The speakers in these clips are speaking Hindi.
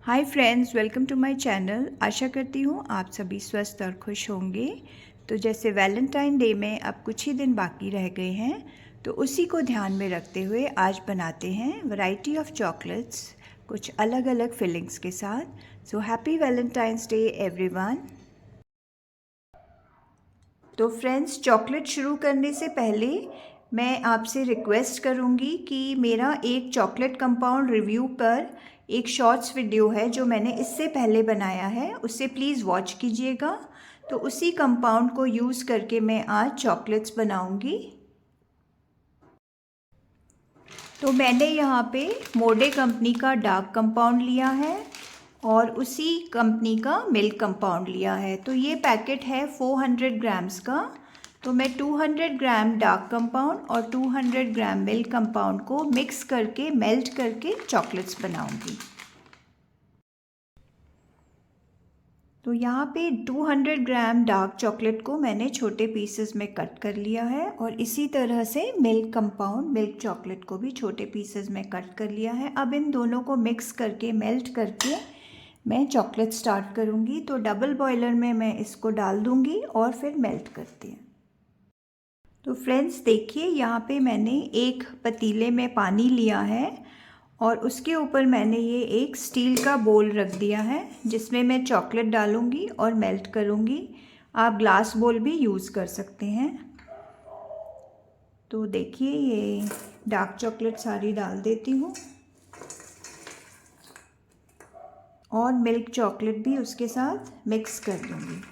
Hi friends, welcome to my channel. आशा करती हूँ आप सभी स्वस्थ और खुश होंगे। तो जैसे वैलेंटाइन डे में अब कुछ ही दिन बाकी रह गए हैं, तो उसी को ध्यान में रखते हुए आज बनाते हैं वैरायटी ऑफ चॉकलेट्स, कुछ अलग अलग फिलिंग्स के साथ। So happy Valentine's day everyone. तो फ्रेंड्स, चॉकलेट शुरू करने से पहले मैं आपसे रिक्वेस्ट करूंगी कि मेरा एक चॉकलेट कंपाउंड रिव्यू पर एक शॉर्ट्स वीडियो है जो मैंने इससे पहले बनाया है, उससे प्लीज़ वॉच कीजिएगा। तो उसी कंपाउंड को यूज़ करके मैं आज चॉकलेट्स बनाऊंगी। तो मैंने यहाँ पे मोडे कंपनी का डार्क कंपाउंड लिया है और उसी कंपनी का मिल्क कंपाउंड लिया है। तो ये पैकेट है 400 ग्राम्स का। तो मैं 200 ग्राम डार्क कंपाउंड और 200 ग्राम मिल्क कंपाउंड को मिक्स करके मेल्ट करके चॉकलेट्स बनाऊंगी। तो यहाँ पे 200 ग्राम डार्क चॉकलेट को मैंने छोटे पीसेस में कट कर लिया है और इसी तरह से मिल्क कंपाउंड मिल्क चॉकलेट को भी छोटे पीसेस में कट कर लिया है। अब इन दोनों को मिक्स करके मेल्ट करके मैं चॉकलेट स्टार्ट करूँगी। तो डबल बॉयलर में मैं इसको डाल दूँगी और फिर मेल्ट करती हूँ। तो फ्रेंड्स देखिए, यहाँ पे मैंने एक पतीले में पानी लिया है और उसके ऊपर मैंने ये एक स्टील का बोल रख दिया है जिसमें मैं चॉकलेट डालूँगी और मेल्ट करूँगी। आप ग्लास बोल भी यूज़ कर सकते हैं। तो देखिए, ये डार्क चॉकलेट सारी डाल देती हूँ और मिल्क चॉकलेट भी उसके साथ मिक्स कर दूँगी।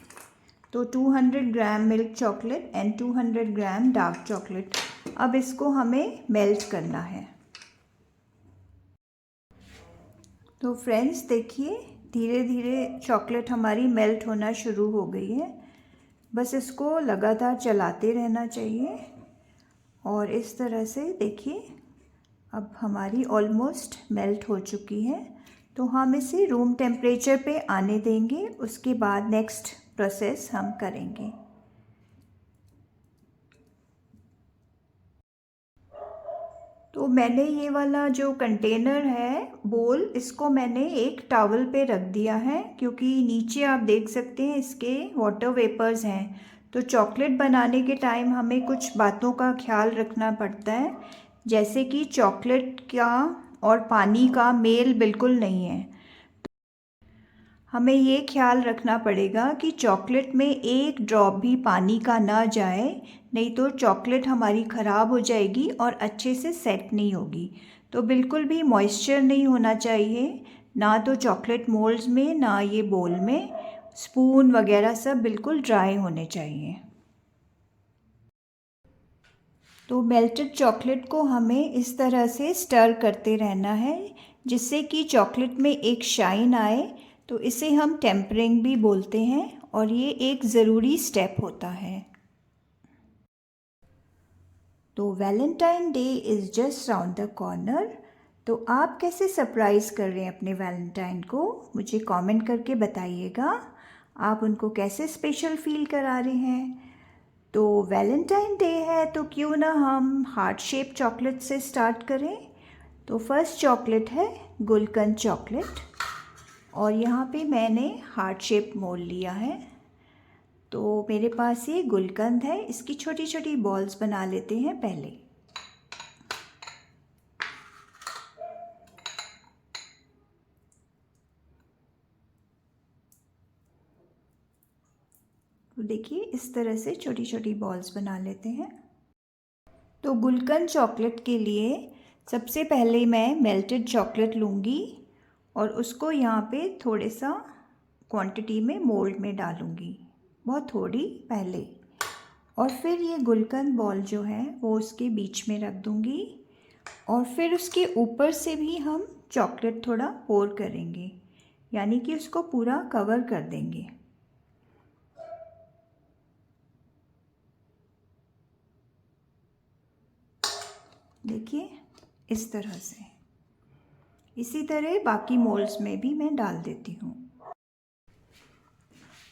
तो 200 ग्राम milk chocolate and 200 gram dark chocolate, अब इसको हमें मेल्ट करना है। तो फ्रेंड्स देखिए, धीरे धीरे चॉकलेट हमारी मेल्ट होना शुरू हो गई है। बस इसको लगातार चलाते रहना चाहिए और इस तरह से देखिए अब हमारी ऑलमोस्ट मेल्ट हो चुकी है। तो हम इसे रूम टेम्परेचर पे आने देंगे, उसके बाद नेक्स्ट प्रोसेस हम करेंगे। तो मैंने ये वाला जो कंटेनर है बोल, इसको मैंने एक टॉवल पे रख दिया है क्योंकि नीचे आप देख सकते हैं इसके वाटर वेपर्स हैं। तो चॉकलेट बनाने के टाइम हमें कुछ बातों का ख्याल रखना पड़ता है, जैसे कि चॉकलेट का और पानी का मेल बिल्कुल नहीं है। हमें ये ख्याल रखना पड़ेगा कि चॉकलेट में एक ड्रॉप भी पानी का ना जाए, नहीं तो चॉकलेट हमारी ख़राब हो जाएगी और अच्छे से सेट नहीं होगी। तो बिल्कुल भी मॉइस्चर नहीं होना चाहिए, ना तो चॉकलेट मोल्ड्स में ना ये बोल में। स्पून वगैरह सब बिल्कुल ड्राई होने चाहिए। तो मेल्टेड चॉकलेट को हमें इस तरह से स्टर करते रहना है जिससे कि चॉकलेट में एक शाइन आए। तो इसे हम टेम्परिंग भी बोलते हैं और ये एक ज़रूरी स्टेप होता है। तो Valentine day is just round the corner. तो आप कैसे सरप्राइज़ कर रहे हैं अपने वैलेंटाइन को, मुझे कमेंट करके बताइएगा। आप उनको कैसे स्पेशल फील करा रहे हैं। तो वैलेंटाइन डे है तो क्यों ना हम हार्ट शेप चॉकलेट से स्टार्ट करें। तो फर्स्ट चॉकलेट है गुलकंद चॉकलेट और यहाँ पे मैंने हार्ट शेप मोल्ड लिया है। तो मेरे पास ये गुलकंद है, इसकी छोटी छोटी बॉल्स बना लेते हैं पहले। तो देखिए इस तरह से छोटी छोटी बॉल्स बना लेते हैं। तो गुलकंद चॉकलेट के लिए सबसे पहले मैं मेल्टेड चॉकलेट लूँगी और उसको यहाँ पे थोड़े सा क्वांटिटी में मोल्ड में डालूँगी, बहुत थोड़ी पहले। और फिर ये गुलकंद बॉल जो है वो उसके बीच में रख दूँगी और फिर उसके ऊपर से भी हम चॉकलेट थोड़ा पोर करेंगे, यानी कि उसको पूरा कवर कर देंगे। देखिए इस तरह से, इसी तरह बाकी मोल्ड्स में भी मैं डाल देती हूँ।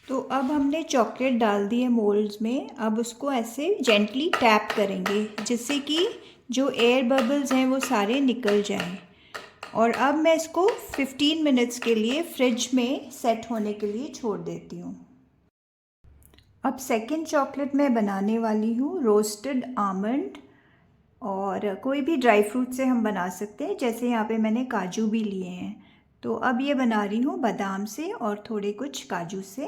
तो अब हमने चॉकलेट डाल दी है मोल्ड्स में, अब उसको ऐसे जेंटली टैप करेंगे जिससे कि जो एयर बबल्स हैं वो सारे निकल जाएं। और अब मैं इसको 15 मिनट्स के लिए फ्रिज में सेट होने के लिए छोड़ देती हूँ। अब सेकंड चॉकलेट मैं बनाने वाली हूँ रोस्टेड आमंड, और कोई भी ड्राई फ्रूट से हम बना सकते हैं, जैसे यहाँ पे मैंने काजू भी लिए हैं। तो अब ये बना रही हूँ बादाम से और थोड़े कुछ काजू से।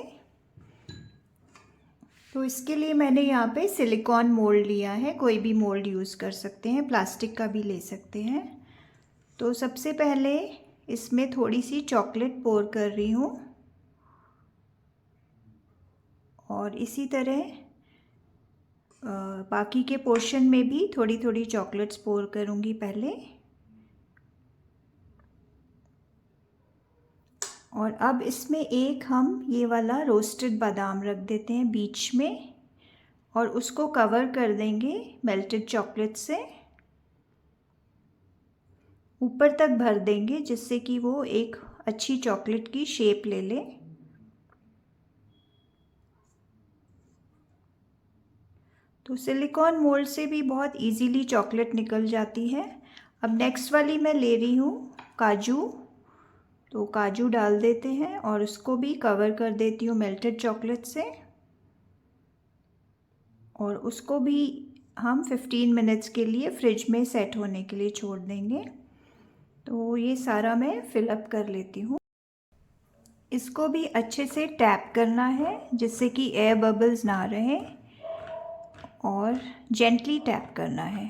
तो इसके लिए मैंने यहाँ पे सिलिकॉन मोल्ड लिया है, कोई भी मोल्ड यूज़ कर सकते हैं, प्लास्टिक का भी ले सकते हैं। तो सबसे पहले इसमें थोड़ी सी चॉकलेट पोर कर रही हूँ और इसी तरह बाकी के पोर्शन में भी थोड़ी थोड़ी चॉकलेट्स पोर करूँगी पहले। और अब इसमें एक हम ये वाला रोस्टेड बादाम रख देते हैं बीच में और उसको कवर कर देंगे मेल्टेड चॉकलेट से, ऊपर तक भर देंगे जिससे कि वो एक अच्छी चॉकलेट की शेप ले ले। तो सिलिकॉन मोल्ड से भी बहुत इजीली चॉकलेट निकल जाती है। अब नेक्स्ट वाली मैं ले रही हूँ काजू। तो काजू डाल देते हैं और उसको भी कवर कर देती हूँ मेल्टेड चॉकलेट से, और उसको भी हम 15 मिनट्स के लिए फ्रिज में सेट होने के लिए छोड़ देंगे। तो ये सारा मैं फिलअप कर लेती हूँ। इसको भी अच्छे से टैप करना है जिससे कि एयर बबल्स ना रहे, और जेंटली टैप करना है।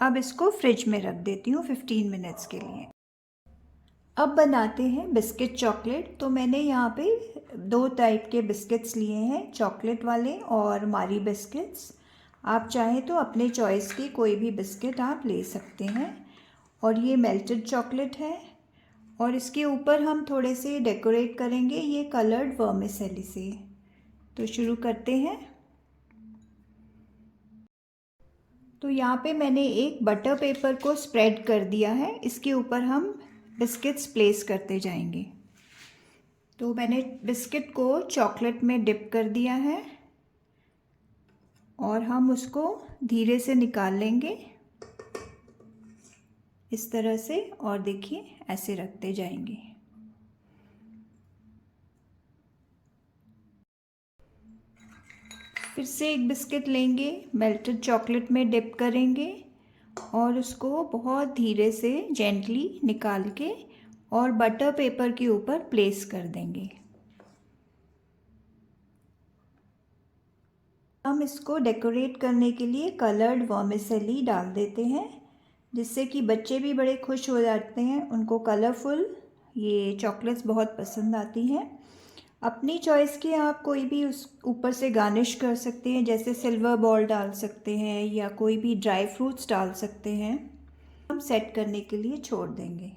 अब इसको फ्रिज में रख देती हूँ 15 मिनट्स के लिए। अब बनाते हैं बिस्किट चॉकलेट। तो मैंने यहाँ पे 2 टाइप के बिस्किट्स लिए हैं, चॉकलेट वाले और मारी बिस्किट्स। आप चाहें तो अपने चॉइस की कोई भी बिस्किट आप ले सकते हैं। और ये मेल्टेड चॉकलेट है और इसके ऊपर हम थोड़े से डेकोरेट करेंगे ये कलर्ड वर्मिसेली से। तो शुरू करते हैं। तो यहाँ पे मैंने एक बटर पेपर को स्प्रेड कर दिया है, इसके ऊपर हम बिस्किट्स प्लेस करते जाएंगे। तो मैंने बिस्किट को चॉकलेट में डिप कर दिया है और हम उसको धीरे से निकाल लेंगे इस तरह से, और देखिए ऐसे रखते जाएंगे। फिर से एक बिस्किट लेंगे, मेल्टेड चॉकलेट में डिप करेंगे और उसको बहुत धीरे से जेंटली निकाल के और बटर पेपर के ऊपर प्लेस कर देंगे। हम इसको डेकोरेट करने के लिए कलर्ड वर्मिसेली डाल देते हैं, जिससे कि बच्चे भी बड़े खुश हो जाते हैं, उनको कलरफुल ये चॉकलेट्स बहुत पसंद आती हैं। अपनी चॉइस के आप कोई भी उस ऊपर से गार्निश कर सकते हैं, जैसे सिल्वर बॉल डाल सकते हैं या कोई भी ड्राई फ्रूट्स डाल सकते हैं। हम सेट करने के लिए छोड़ देंगे।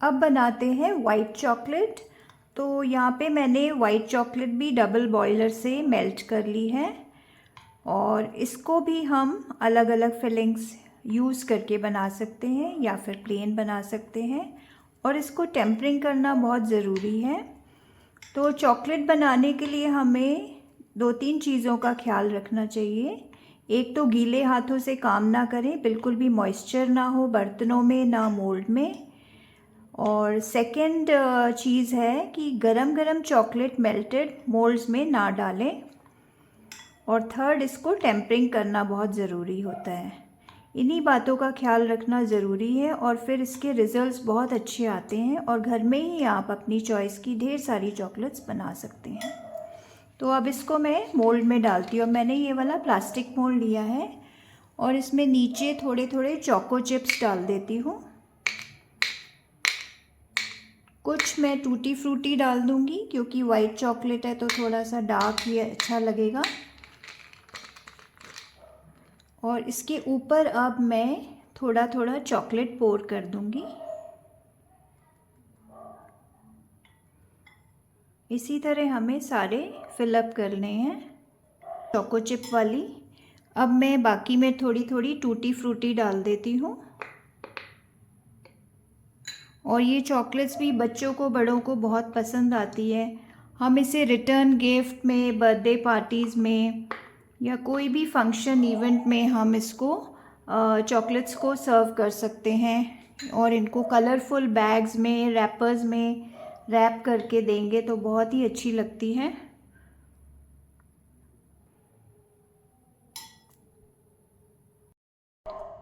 अब बनाते हैं वाइट चॉकलेट। तो यहाँ पे मैंने वाइट चॉकलेट भी डबल बॉयलर से मेल्ट कर ली है और इसको भी हम अलग अलग फिलिंग्स यूज़ करके बना सकते हैं या फिर प्लेन बना सकते हैं, और इसको टेम्परिंग करना बहुत ज़रूरी है। तो चॉकलेट बनाने के लिए हमें 2-3 चीज़ों का ख्याल रखना चाहिए। एक तो गीले हाथों से काम ना करें, बिल्कुल भी मॉइस्चर ना हो बर्तनों में ना मोल्ड में। और सेकंड चीज़ है कि गरम गरम चॉकलेट मेल्टेड मोल्ड्स में ना डालें। और थर्ड, इसको टेम्परिंग करना बहुत ज़रूरी होता है। इन्हीं बातों का ख्याल रखना ज़रूरी है और फिर इसके रिज़ल्ट्स बहुत अच्छे आते हैं और घर में ही आप अपनी चॉइस की ढेर सारी चॉकलेट्स बना सकते हैं। तो अब इसको मैं मोल्ड में डालती हूँ। मैंने ये वाला प्लास्टिक मोल्ड लिया है और इसमें नीचे थोड़े थोड़े चोको चिप्स डाल देती हूँ। कुछ मैं टूटी फ्रूटी डाल दूँगी क्योंकि वाइट चॉकलेट है तो थोड़ा सा डार्क ही अच्छा लगेगा। और इसके ऊपर अब मैं थोड़ा थोड़ा चॉकलेट पोर कर दूंगी। इसी तरह हमें सारे फिलअप करने हैं चोको चिप वाली। अब मैं बाकी में थोड़ी थोड़ी टूटी फ्रूटी डाल देती हूँ। और ये चॉकलेट्स भी बच्चों को बड़ों को बहुत पसंद आती है। हम इसे रिटर्न गिफ्ट में, बर्थडे पार्टीज़ में या कोई भी फंक्शन इवेंट में हम इसको चॉकलेट्स को सर्व कर सकते हैं और इनको कलरफुल बैग्स में, रैपर्स में रैप करके देंगे तो बहुत ही अच्छी लगती हैं।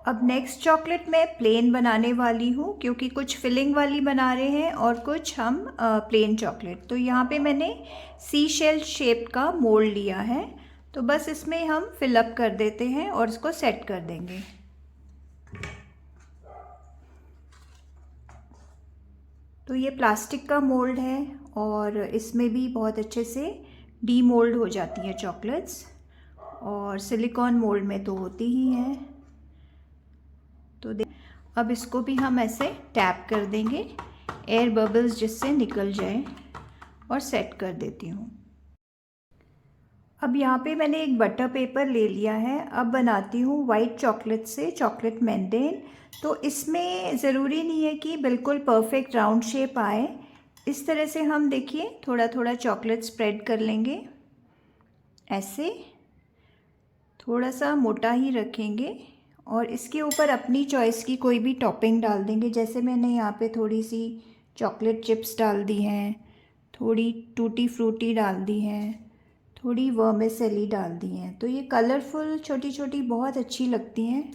अब नेक्स्ट चॉकलेट मैं प्लेन बनाने वाली हूँ, क्योंकि कुछ फिलिंग वाली बना रहे हैं और कुछ हम प्लेन चॉकलेट। तो यहाँ पे मैंने सी शेल शेप का मोल्ड लिया है, तो बस इसमें हम फिलअप कर देते हैं और इसको सेट कर देंगे। तो ये प्लास्टिक का मोल्ड है और इसमें भी बहुत अच्छे से डी मोल्ड हो जाती है चॉकलेट्स, और सिलिकॉन मोल्ड में तो होती ही हैं। तो अब इसको भी हम ऐसे टैप कर देंगे, एयर बबल्स जिससे निकल जाए, और सेट कर देती हूँ। अब यहाँ पे मैंने एक बटर पेपर ले लिया है। अब बनाती हूँ वाइट चॉकलेट से चॉकलेट मैंडेन। तो इसमें ज़रूरी नहीं है कि बिल्कुल परफेक्ट राउंड शेप आए। इस तरह से हम देखिए थोड़ा थोड़ा चॉकलेट स्प्रेड कर लेंगे, ऐसे थोड़ा सा मोटा ही रखेंगे और इसके ऊपर अपनी चॉइस की कोई भी टॉपिंग डाल देंगे। जैसे मैंने यहाँ पे थोड़ी सी चॉकलेट चिप्स डाल दी हैं, थोड़ी टूटी फ्रूटी डाल दी हैं, थोड़ी वर्मिसेली डाल दी हैं। तो ये कलरफुल छोटी छोटी बहुत अच्छी लगती हैं।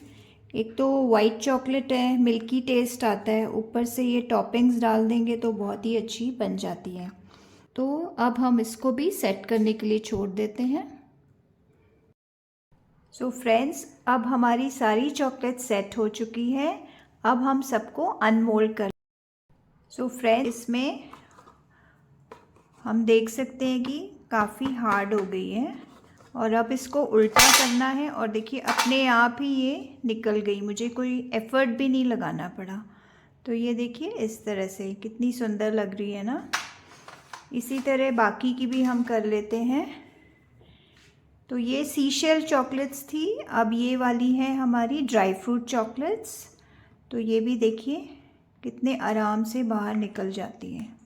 एक तो वाइट चॉकलेट है, मिल्की टेस्ट आता है, ऊपर से ये टॉपिंग्स डाल देंगे तो बहुत ही अच्छी बन जाती है। तो अब हम इसको भी सेट करने के लिए छोड़ देते हैं। सो फ्रेंड्स, अब हमारी सारी चॉकलेट सेट हो चुकी है। अब हम सबको अनमोल्ड कर। सो फ्रेंड्स, इसमें हम देख सकते हैं कि काफ़ी हार्ड हो गई है और अब इसको उल्टा करना है और देखिए अपने आप ही ये निकल गई, मुझे कोई एफ़र्ट भी नहीं लगाना पड़ा। तो ये देखिए इस तरह से कितनी सुंदर लग रही है ना। इसी तरह बाकी की भी हम कर लेते हैं। तो ये सीशेल चॉकलेट्स थी, अब ये वाली है हमारी ड्राई फ्रूट चॉकलेट्स। तो ये भी देखिए कितने आराम से बाहर निकल जाती हैं,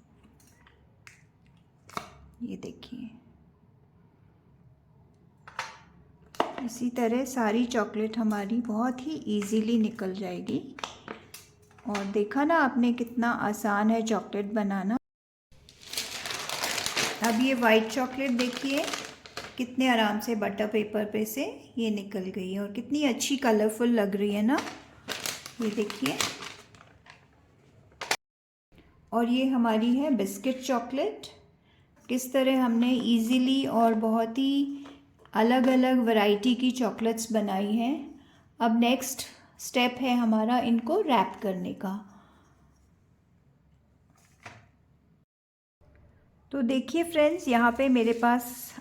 ये देखिए। इसी तरह सारी चॉकलेट हमारी बहुत ही इजीली निकल जाएगी। और देखा ना आपने कितना आसान है चॉकलेट बनाना। अब ये वाइट चॉकलेट देखिए कितने आराम से बटर पेपर पे से ये निकल गई है और कितनी अच्छी कलरफुल लग रही है ना, ये देखिए। और ये हमारी है बिस्किट चॉकलेट। किस तरह हमने इजीली और बहुत ही अलग अलग वैरायटी की चॉकलेट्स बनाई हैं। अब नेक्स्ट स्टेप है हमारा इनको रैप करने का। तो देखिए फ्रेंड्स, यहाँ पे मेरे पास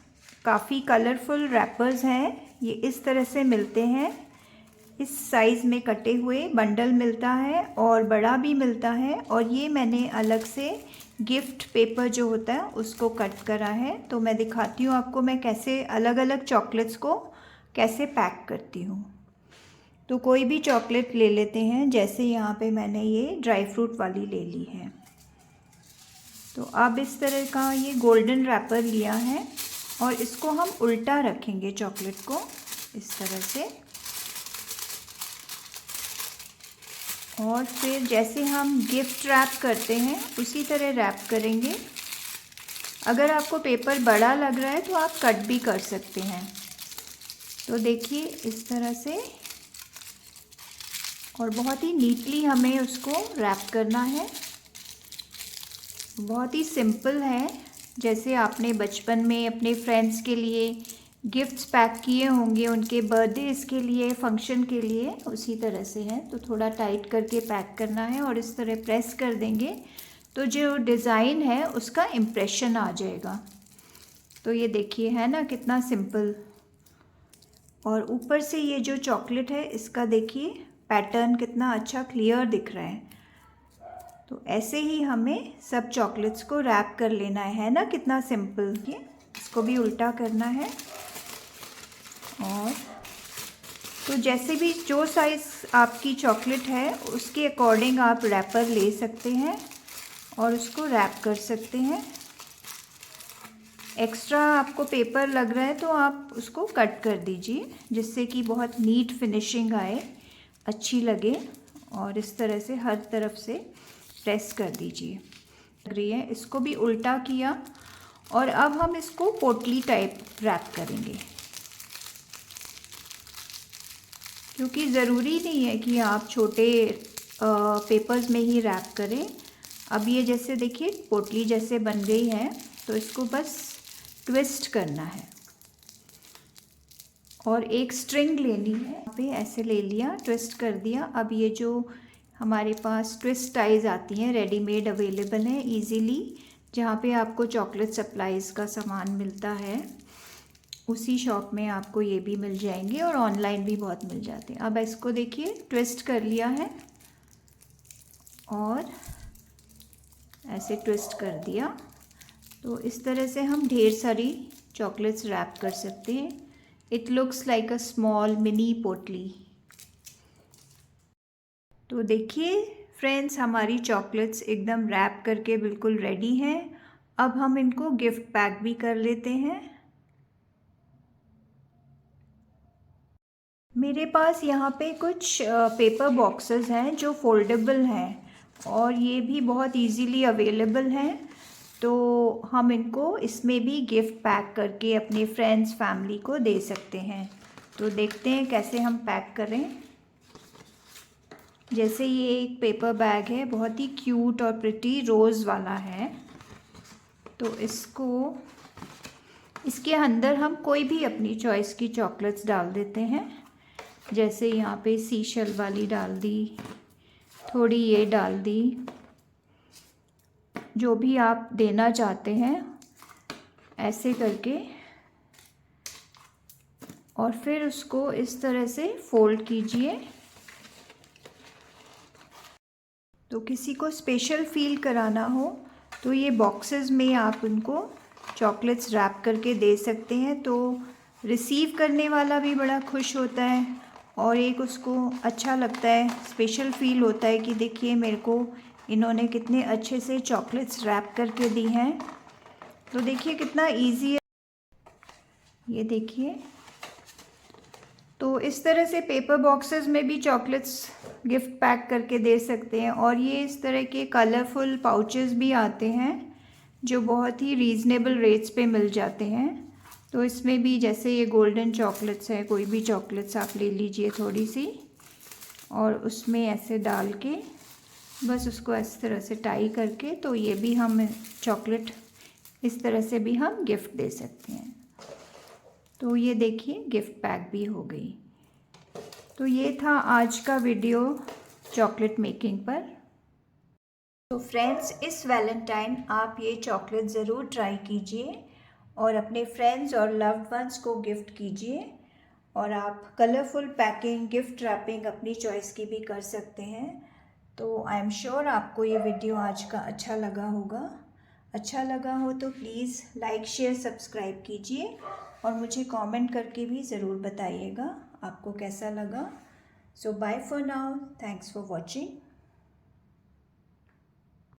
काफ़ी कलरफुल रैपर्स हैं। ये इस तरह से मिलते हैं, इस साइज़ में कटे हुए बंडल मिलता है और बड़ा भी मिलता है। और ये मैंने अलग से गिफ्ट पेपर जो होता है उसको कट करा है। तो मैं दिखाती हूँ आपको मैं कैसे अलग अलग चॉकलेट्स को कैसे पैक करती हूँ। तो कोई भी चॉकलेट ले लेते हैं, जैसे यहाँ पे मैंने ये ड्राई फ्रूट वाली ले ली है। तो अब इस तरह का ये गोल्डन रैपर लिया है और इसको हम उल्टा रखेंगे चॉकलेट को इस तरह से। और फिर जैसे हम गिफ्ट रैप करते हैं उसी तरह रैप करेंगे। अगर आपको पेपर बड़ा लग रहा है तो आप कट भी कर सकते हैं। तो देखिए इस तरह से, और बहुत ही नीटली हमें उसको रैप करना है। बहुत ही सिंपल है, जैसे आपने बचपन में अपने फ्रेंड्स के लिए गिफ्ट्स पैक किए होंगे उनके बर्थडेज़ के लिए, फंक्शन के लिए, उसी तरह से है। तो थोड़ा टाइट करके पैक करना है और इस तरह प्रेस कर देंगे तो जो डिज़ाइन है उसका इम्प्रेशन आ जाएगा। तो ये देखिए है ना कितना सिंपल। और ऊपर से ये जो चॉकलेट है इसका देखिए पैटर्न कितना अच्छा क्लियर दिख रहा है। तो ऐसे ही हमें सब चॉकलेट्स को रैप कर लेना है ना, कितना सिंपल। ये इसको भी उल्टा करना है। और तो जैसे भी जो साइज़ आपकी चॉकलेट है उसके अकॉर्डिंग आप रैपर ले सकते हैं और उसको रैप कर सकते हैं। एक्स्ट्रा आपको पेपर लग रहा है तो आप उसको कट कर दीजिए, जिससे कि बहुत नीट फिनिशिंग आए। अच्छी लगे और इस तरह से हर तरफ से प्रेस कर दीजिए। लग रही है, इसको भी उल्टा किया और अब हम इसको पोटली टाइप रैप करेंगे, क्योंकि ज़रूरी नहीं है कि आप छोटे पेपर्स में ही रैप करें। अब ये जैसे देखिए पोटली जैसे बन गई है, तो इसको बस ट्विस्ट करना है और एक स्ट्रिंग लेनी है। यहाँ पे ऐसे ले लिया, ट्विस्ट कर दिया। अब ये जो हमारे पास ट्विस्ट टाइज आती हैं रेडीमेड अवेलेबल हैं इजीली, जहाँ पे आपको चॉकलेट सप्लाईज़ का सामान मिलता है उसी शॉप में आपको ये भी मिल जाएंगे और ऑनलाइन भी बहुत मिल जाते हैं। अब इसको देखिए ट्विस्ट कर लिया है और ऐसे ट्विस्ट कर दिया, तो इस तरह से हम ढेर सारी चॉकलेट्स रैप कर सकते हैं। It looks like a small mini पोटली। तो देखिए फ्रेंड्स, हमारी चॉकलेट्स एकदम रैप करके बिल्कुल रेडी हैं। अब हम इनको गिफ्ट पैक भी कर लेते हैं। मेरे पास यहाँ पे कुछ पेपर बॉक्सेस हैं जो फोल्डेबल हैं और ये भी बहुत इजीली अवेलेबल हैं, तो हम इनको इसमें भी गिफ्ट पैक करके अपने फ्रेंड्स फैमिली को दे सकते हैं। तो देखते हैं कैसे हम पैक करें। जैसे ये एक पेपर बैग है, बहुत ही क्यूट और प्रिटी रोज़ वाला है, तो इसके अंदर हम कोई भी अपनी चॉइस की चॉकलेट्स डाल देते हैं। जैसे यहाँ पे सीशल वाली डाल दी, थोड़ी ये डाल दी, जो भी आप देना चाहते हैं ऐसे करके, और फिर उसको इस तरह से फोल्ड कीजिए। तो किसी को स्पेशल फील कराना हो तो ये बॉक्सेस में आप उनको चॉकलेट्स रैप करके दे सकते हैं, तो रिसीव करने वाला भी बड़ा खुश होता है और एक उसको अच्छा लगता है, स्पेशल फील होता है कि देखिए मेरे को इन्होंने कितने अच्छे से चॉकलेट्स रैप करके दी हैं। तो देखिए कितना इजी है, ये देखिए। तो इस तरह से पेपर बॉक्सेस में भी चॉकलेट्स गिफ्ट पैक करके दे सकते हैं। और ये इस तरह के कलरफुल पाउचेस भी आते हैं जो बहुत ही रीज़नेबल रेट्स पे मिल जाते हैं। तो इसमें भी जैसे ये गोल्डन चॉकलेट्स है, कोई भी चॉकलेट्स आप ले लीजिए थोड़ी सी, और उसमें ऐसे डाल के बस उसको इस तरह से टाई करके, तो ये भी हम चॉकलेट इस तरह से भी हम गिफ्ट दे सकते हैं। तो ये देखिए गिफ्ट पैक भी हो गई। तो ये था आज का वीडियो चॉकलेट मेकिंग पर। तो फ्रेंड्स, इस वैलेंटाइन आप ये चॉकलेट ज़रूर ट्राई कीजिए और अपने फ्रेंड्स और लव्ड वंस को गिफ्ट कीजिए। और आप कलरफुल पैकिंग, गिफ्ट रैपिंग अपनी चॉइस की भी कर सकते हैं। तो आई एम श्योर आपको ये वीडियो आज का अच्छा लगा होगा। अच्छा लगा हो तो प्लीज़ लाइक, शेयर, सब्सक्राइब कीजिए और मुझे कमेंट करके भी ज़रूर बताइएगा आपको कैसा लगा। So bye for now, thanks for watching.